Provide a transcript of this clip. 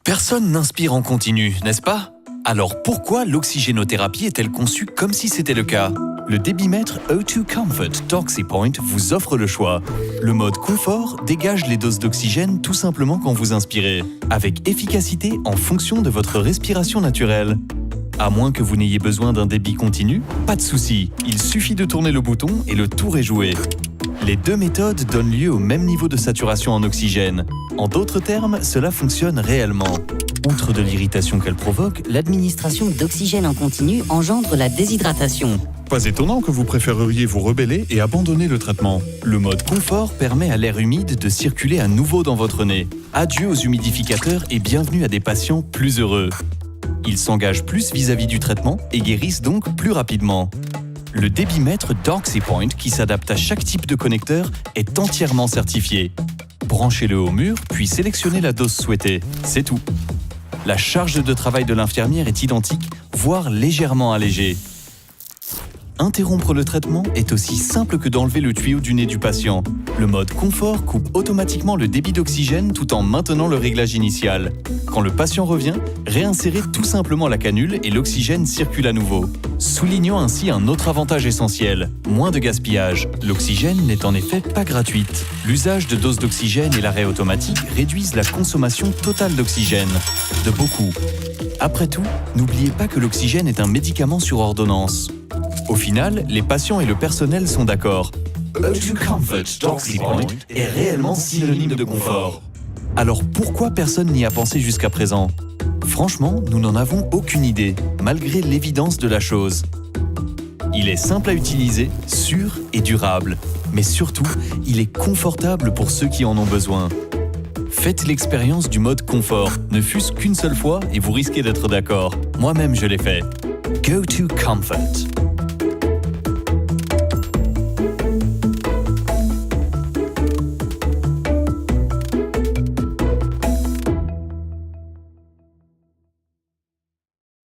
Personne n'inspire en continu, n'est-ce pas? Alors pourquoi l'oxygénothérapie est-elle conçue comme si c'était le cas? Le débitmètre O2 Comfort DoxyPoint vous offre le choix. Le mode confort dégage les doses d'oxygène tout simplement quand vous inspirez, avec efficacité en fonction de votre respiration naturelle. À moins que vous n'ayez besoin d'un débit continu, pas de souci, il suffit de tourner le bouton et le tour est joué. Les deux méthodes donnent lieu au même niveau de saturation en oxygène. En d'autres termes, cela fonctionne réellement. Outre de l'irritation qu'elle provoque, L'administration d'oxygène en continu engendre la déshydratation. Pas étonnant que vous préféreriez vous rebeller et abandonner le traitement. le mode confort permet à l'air humide de circuler à nouveau dans votre nez. Adieu aux humidificateurs et bienvenue à des patients plus heureux. Ils s'engagent plus vis-à-vis du traitement et guérissent donc plus rapidement. Le débitmètre DoxyPoint, qui s'adapte à chaque type de connecteur, est entièrement certifié. Branchez-le au mur, puis sélectionnez la dose souhaitée. C'est tout. La charge de travail de l'infirmière est identique, voire légèrement allégée. Interrompre le traitement est aussi simple que d'enlever le tuyau du nez du patient. Le mode confort coupe automatiquement le débit d'oxygène tout en maintenant le réglage initial. Quand le patient revient, réinsérez tout simplement la canule et l'oxygène circule à nouveau. Soulignons ainsi un autre avantage essentiel, moins de gaspillage. L'oxygène n'est en effet pas gratuite. L'usage de doses d'oxygène et l'arrêt automatique réduisent la consommation totale d'oxygène. De beaucoup. Après tout, n'oubliez pas que l'oxygène est un médicament sur ordonnance. Au final, les patients et le personnel sont d'accord. O2 Comfort DoxyPoint est réellement synonyme de confort. Alors pourquoi personne n'y a pensé jusqu'à présent? Franchement, nous n'en avons aucune idée, malgré l'évidence de la chose. Il est simple à utiliser, sûr et durable. Mais surtout, il est confortable pour ceux qui en ont besoin. Faites l'expérience du mode confort, ne fût-ce qu'une seule fois et vous risquez d'être d'accord. Moi-même, je l'ai fait. Go to Comfort.